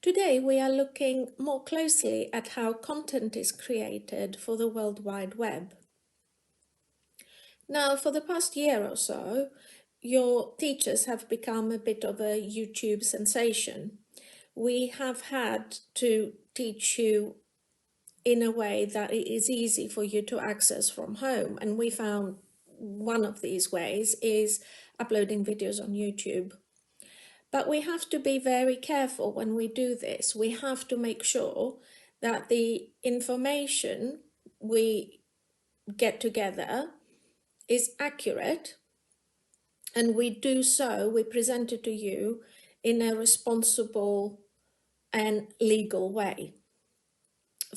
Today we are looking more closely at how content is created for the World Wide Web. Now, for the past year or so, your teachers have become a bit of a YouTube sensation. We have had to teach you in a way that it is easy for you to access from home, and we found one of these ways is uploading videos on YouTube. But we have to be very careful when we do this. We have to make sure that the information we get together is accurate, and we present it to you in a responsible and legal way.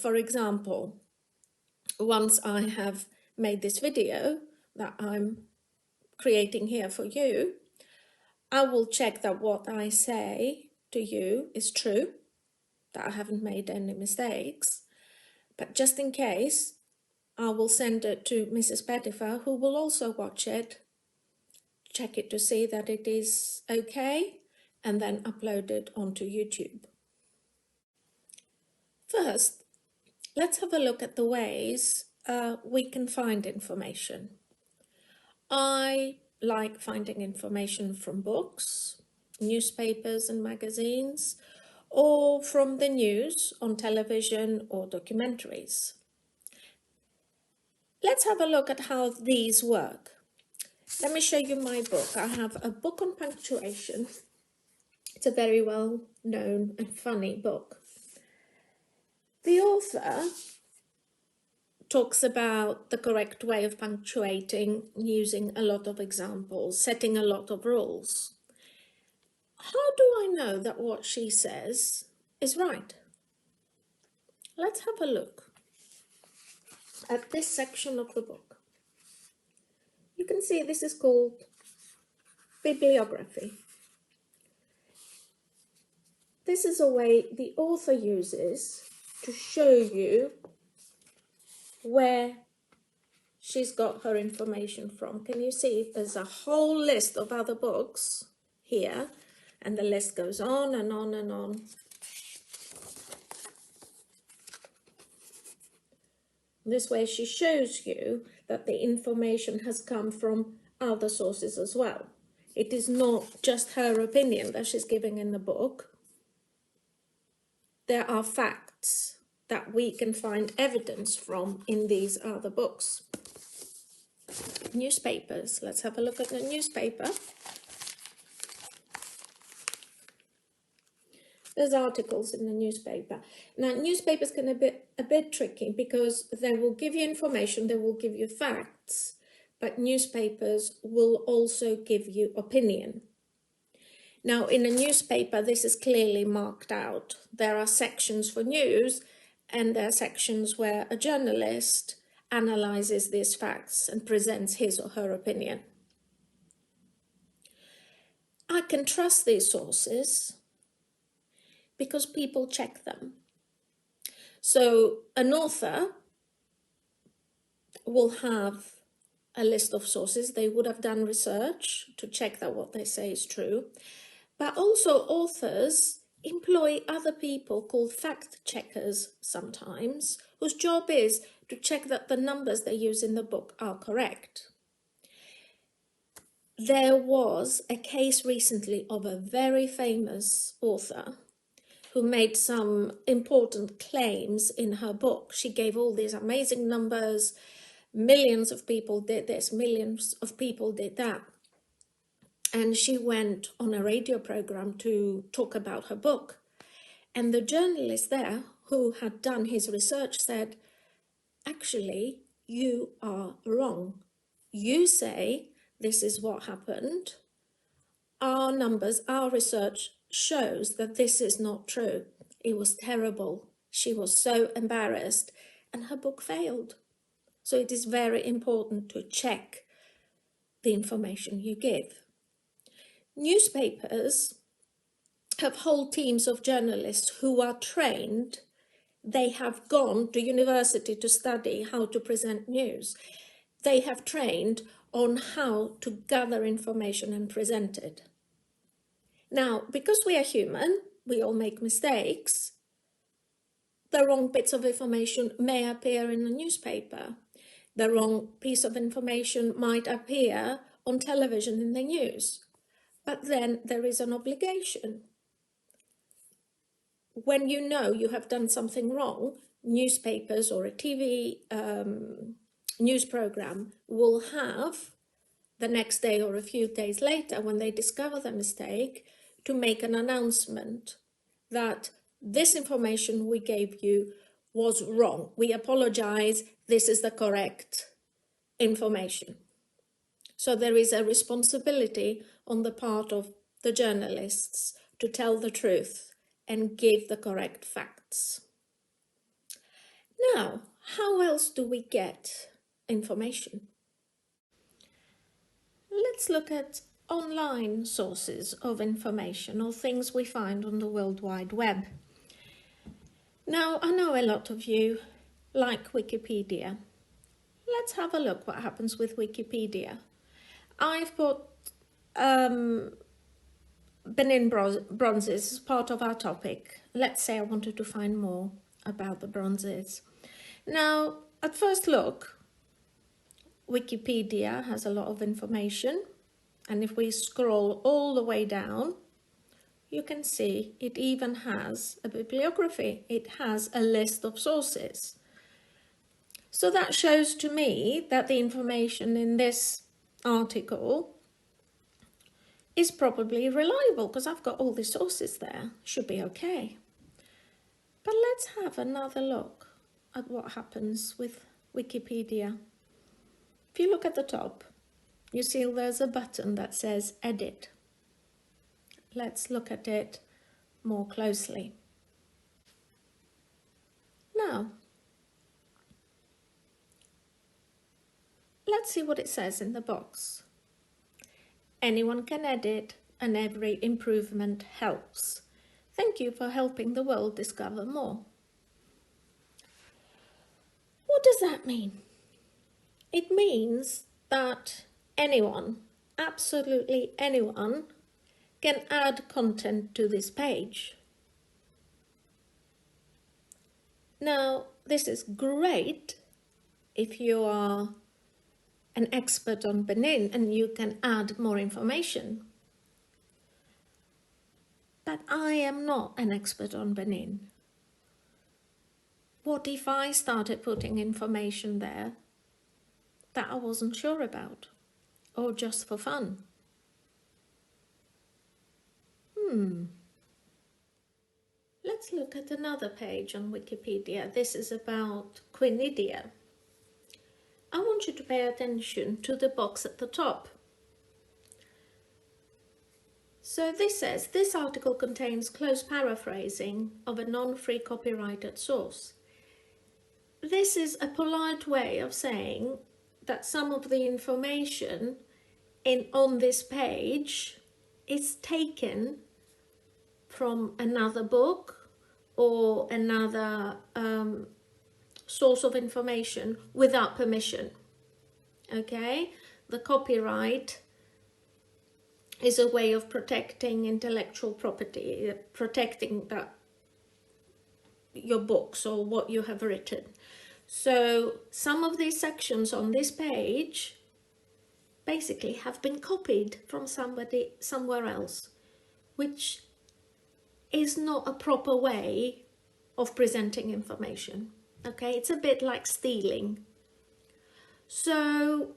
For example, once I have made this video that I'm creating here for you, I will check that what I say to you is true, that I haven't made any mistakes. But just in case, I will send it to Mrs. Pettifer, who will also watch it, check it to see that it is okay, and then upload it onto YouTube. First, let's have a look at the ways we can find information. I like finding information from books, newspapers and magazines, or from the news on television or documentaries. Let's have a look at how these work. Let me show you my book. I have a book on punctuation. It's a very well known and funny book. The author talks about the correct way of punctuating using a lot of examples, setting a lot of rules. How do I know that what she says is right? Let's have a look at this section of the book. You can see this is called bibliography. This is a way the author uses to show you where she's got her information from. Can you see there's a whole list of other books here, and the list goes on and on and on. This way she shows you that the information has come from other sources as well. It is not just her opinion that she's giving in the book. There are facts that we can find evidence from in these other books. Newspapers. Let's have a look at the newspaper. There's articles in the newspaper. Now, newspapers can be a bit tricky because they will give you information, they will give you facts, but newspapers will also give you opinion. Now, in a newspaper, this is clearly marked out. There are sections for news, and there are sections where a journalist analyzes these facts and presents his or her opinion. I can trust these sources because people check them. So an author will have a list of sources. They would have done research to check that what they say is true. But also authors employ other people called fact checkers sometimes, whose job is to check that the numbers they use in the book are correct. There was a case recently of a very famous author who made some important claims in her book. She gave all these amazing numbers. Millions of people did this, millions of people did that. And she went on a radio program to talk about her book. And the journalist there, who had done his research, said, actually, you are wrong. You say this is what happened. Our numbers, our research shows that this is not true. It was terrible. She was so embarrassed, and her book failed. So it is very important to check the information you give. Newspapers have whole teams of journalists who are trained. They have gone to university to study how to present news. They have trained on how to gather information and present it. Now, because we are human, we all make mistakes, the wrong bits of information may appear in a newspaper. The wrong piece of information might appear on television in the news. But then there is an obligation. When you know you have done something wrong, newspapers or a TV news program will have the next day or a few days later, when they discover the mistake, to make an announcement that this information we gave you was wrong. We apologize. This is the correct information. So there is a responsibility on the part of the journalists to tell the truth and give the correct facts. Now, how else do we get information? Let's look at online sources of information or things we find on the World Wide Web. Now, I know a lot of you like Wikipedia. Let's have a look what happens with Wikipedia. I've put Benin bronzes as part of our topic. Let's say I wanted to find more about the bronzes. Now, at first look, Wikipedia has a lot of information, and if we scroll all the way down, you can see it even has a bibliography. It has a list of sources. So that shows to me that the information in this article is probably reliable because I've got all the sources there. Should be okay. But let's have another look at what happens with Wikipedia. If you look at the top, you see there's a button that says Edit. Let's look at it more closely. Now, let's see what it says in the box. Anyone can edit, and every improvement helps. Thank you for helping the world discover more. What does that mean? It means that anyone, absolutely anyone, can add content to this page. Now, this is great if you are an expert on Benin and you can add more information. But I am not an expert on Benin. What if I started putting information there that I wasn't sure about, or just for fun? Let's look at another page on Wikipedia. This is about quinidia. I want you to pay attention to the box at the top. So this says, this article contains close paraphrasing of a non-free copyrighted source. This is a polite way of saying that some of the information on this page is taken from another book or another source of information without permission. Okay? The copyright is a way of protecting intellectual property, protecting your books or what you have written. So some of these sections on this page basically have been copied from somebody somewhere else, which is not a proper way of presenting information. Okay, it's a bit like stealing. So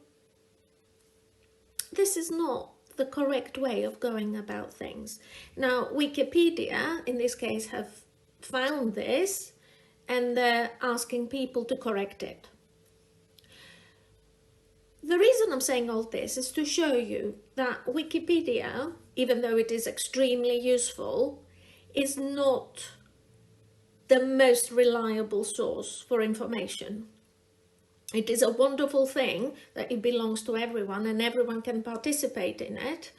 this is not the correct way of going about things. Now, Wikipedia, in this case, have found this and they're asking people to correct it. The reason I'm saying all this is to show you that Wikipedia, even though it is extremely useful, is not the most reliable source for information. It is a wonderful thing that it belongs to everyone and everyone can participate in it,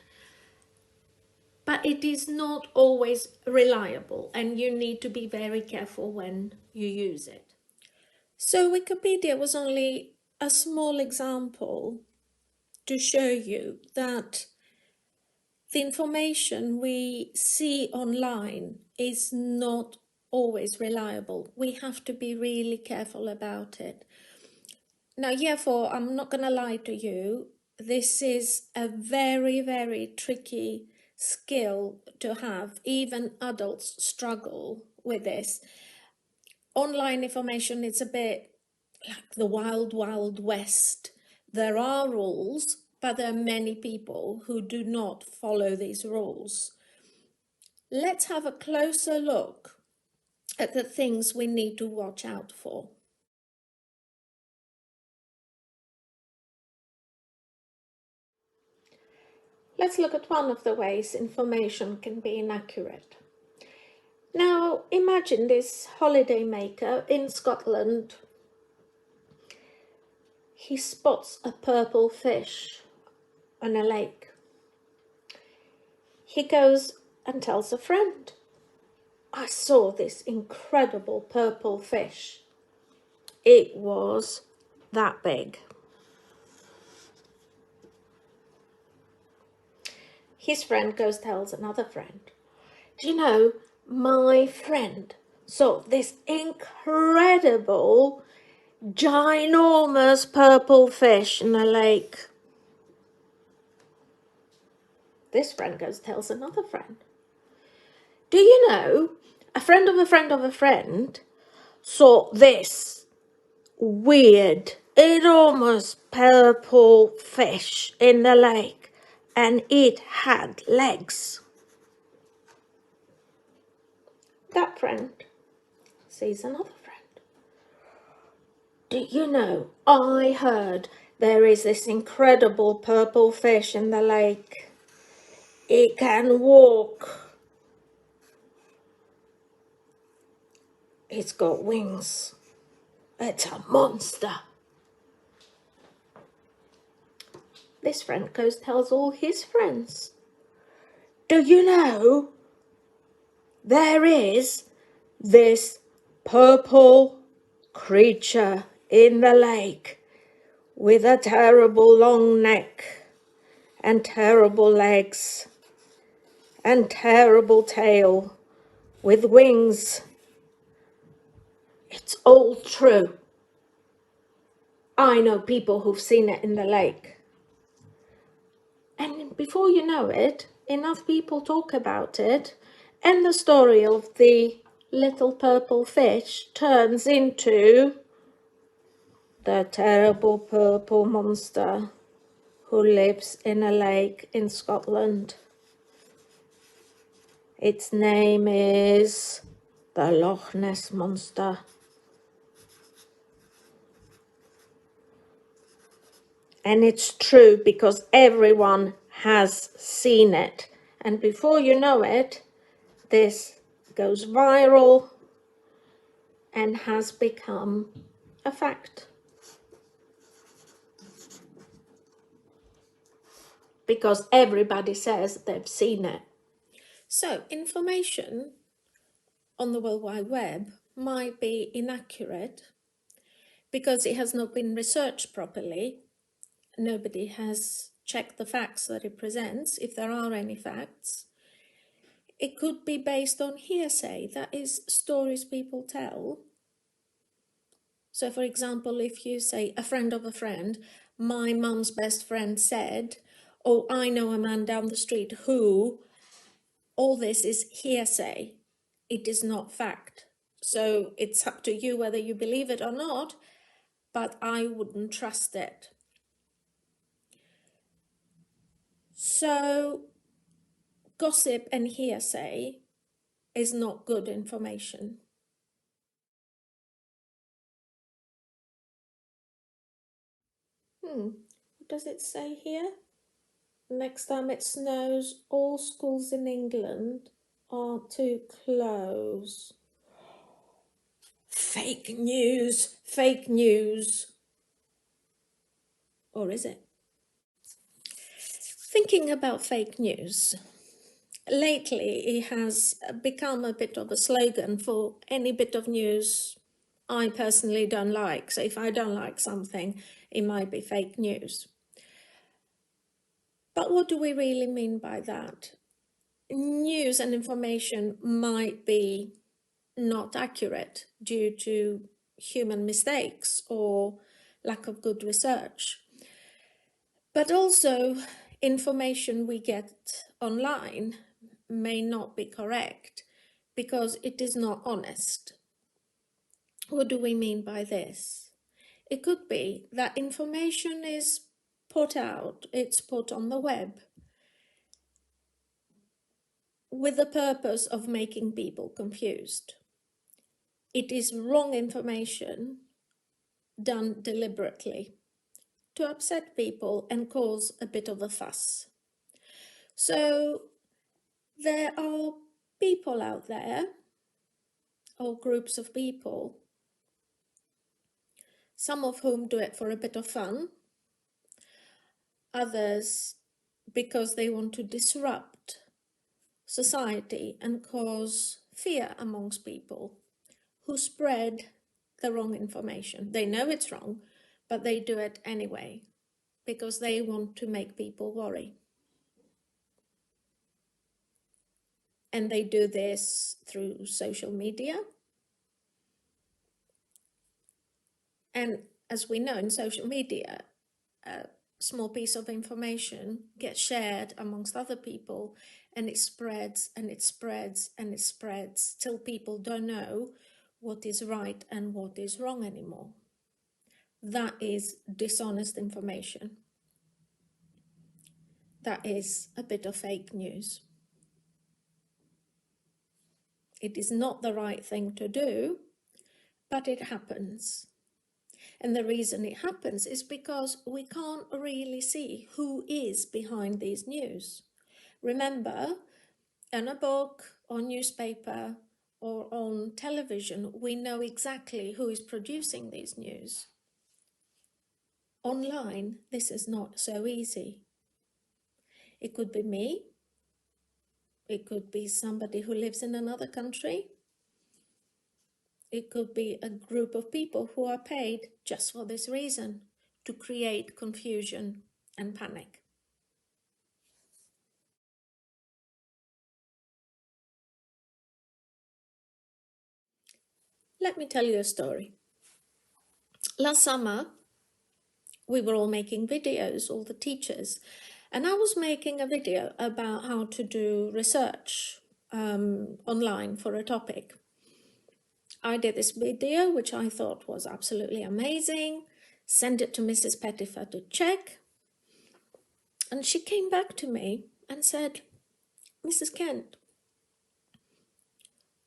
but it is not always reliable and you need to be very careful when you use it. So Wikipedia was only a small example to show you that the information we see online is not always reliable. We have to be really careful about it. Now, therefore, I'm not going to lie to you. This is a very, very tricky skill to have. Even adults struggle with this. Online information is a bit like the wild, wild west. There are rules, but there are many people who do not follow these rules. Let's have a closer look at the things we need to watch out for. Let's look at one of the ways information can be inaccurate. Now, imagine this holiday maker in Scotland. He spots a purple fish on a lake. He goes and tells a friend, I saw this incredible purple fish. It was that big. His friend goes tells another friend, do you know, my friend saw this incredible, ginormous purple fish in a lake. This friend goes tells another friend, do you know, a friend of a friend of a friend saw this weird, enormous purple fish in the lake, and it had legs. That friend sees another friend. Do you know, I heard there is this incredible purple fish in the lake. It can walk. It's got wings. It's a monster. This friend goes tells all his friends. Do you know, there is this purple creature in the lake with a terrible long neck and terrible legs and terrible tail with wings. It's all true. I know people who've seen it in the lake. And before you know it, enough people talk about it, and the story of the little purple fish turns into the terrible purple monster who lives in a lake in Scotland. Its name is the Loch Ness Monster. And it's true because everyone has seen it. And before you know it, this goes viral and has become a fact. Because everybody says they've seen it. So information on the World Wide Web might be inaccurate because it has not been researched properly. Nobody has checked the facts that it presents, if there are any facts. It could be based on hearsay, that is, stories people tell. So, for example, if you say a friend of a friend, my mum's best friend said, oh, I know a man down the street who, all this is hearsay. It is not fact. So it's up to you whether you believe it or not, but I wouldn't trust it. So gossip and hearsay is not good information. What does it say here? Next time it snows, all schools in England are to close. Fake news, fake news. Or is it? Thinking about fake news, lately it has become a bit of a slogan for any bit of news I personally don't like. So if I don't like something, it might be fake news. But what do we really mean by that? News and information might be not accurate due to human mistakes or lack of good research. But also, information we get online may not be correct because it is not honest. What do we mean by this? It could be that information is put out, it's put on the web with the purpose of making people confused. It is wrong information done deliberately to upset people and cause a bit of a fuss. So there are people out there, or groups of people, some of whom do it for a bit of fun, others because they want to disrupt society and cause fear amongst people who spread the wrong information. They know it's wrong, but they do it anyway because they want to make people worry. And they do this through social media. And as we know, in social media, a small piece of information gets shared amongst other people, and it spreads and it spreads and it spreads till people don't know what is right and what is wrong anymore. That is dishonest information. That is a bit of fake news. It is not the right thing to do, but it happens. And the reason it happens is because we can't really see who is behind these news. Remember, in a book or newspaper or on television, we know exactly who is producing these news. Online, this is not so easy. It could be me. It could be somebody who lives in another country. It could be a group of people who are paid just for this reason, to create confusion and panic. Let me tell you a story. Last summer, we were all making videos, all the teachers, and I was making a video about how to do research online for a topic. I did this video, which I thought was absolutely amazing, sent it to Mrs. Pettifer to check, and she came back to me and said, "Mrs. Kent,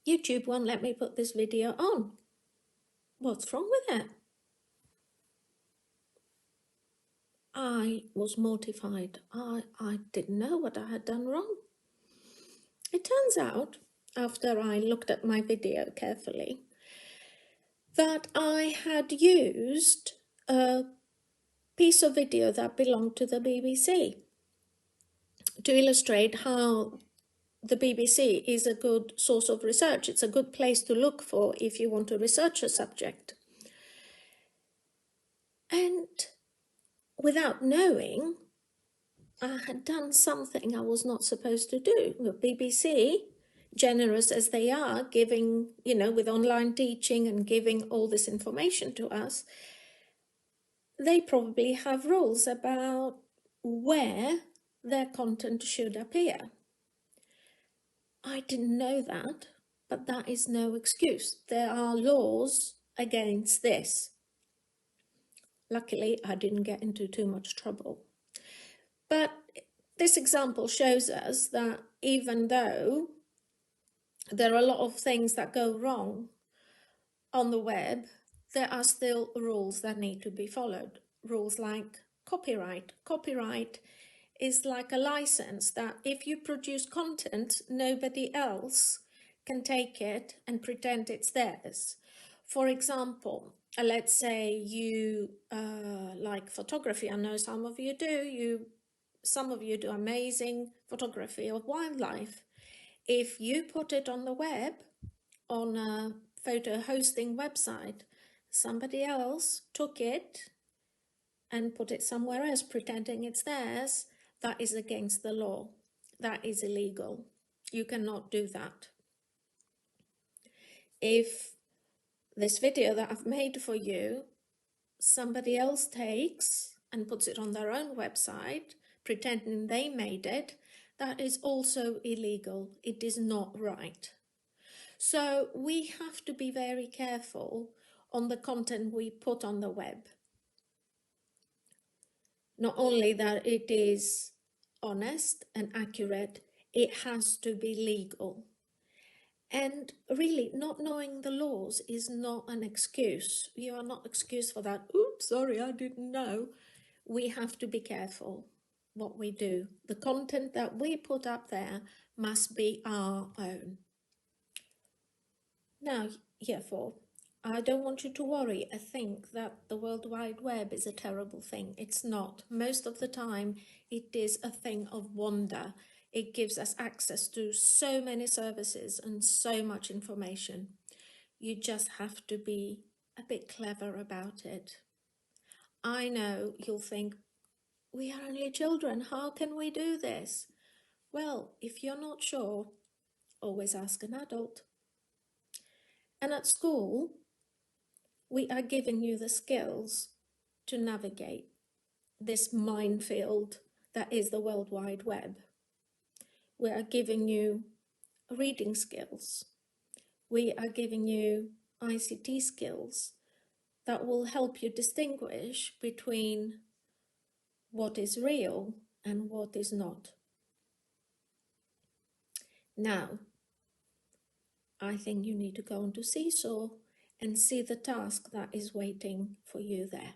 YouTube won't let me put this video on. What's wrong with it?" I was mortified. I didn't know what I had done wrong. It turns out, after I looked at my video carefully, that I had used a piece of video that belonged to the BBC to illustrate how the BBC is a good source of research. It's a good place to look for if you want to research a subject. And without knowing, I had done something I was not supposed to do. The BBC, generous as they are, giving, with online teaching and giving all this information to us, they probably have rules about where their content should appear. I didn't know that, but that is no excuse. There are laws against this. Luckily, I didn't get into too much trouble. But this example shows us that even though there are a lot of things that go wrong on the web, there are still rules that need to be followed. Rules like copyright. Copyright is like a license that if you produce content, nobody else can take it and pretend it's theirs. For example, let's say you like photography. I know some of you do. Some of you do amazing photography of wildlife. If you put it on the web, on a photo hosting website, somebody else took it and put it somewhere else, pretending it's theirs, that is against the law. That is illegal. You cannot do that. If this video that I've made for you, somebody else takes and puts it on their own website, pretending they made it, that is also illegal. It is not right. So we have to be very careful on the content we put on the web. Not only that it is honest and accurate, it has to be legal. And really, not knowing the laws is not an excuse. You are not excused for that. Oops, sorry, I didn't know. We have to be careful what we do. The content that we put up there must be our own. Now, therefore, I don't want you to worry. I think that the World Wide Web is a terrible thing. It's not. Most of the time, it is a thing of wonder. It gives us access to so many services and so much information. You just have to be a bit clever about it. I know you'll think, we are only children. How can we do this? Well, if you're not sure, always ask an adult. And at school, we are giving you the skills to navigate this minefield that is the World Wide Web. We are giving you reading skills. We are giving you ICT skills that will help you distinguish between what is real and what is not. Now, I think you need to go onto Seesaw and see the task that is waiting for you there.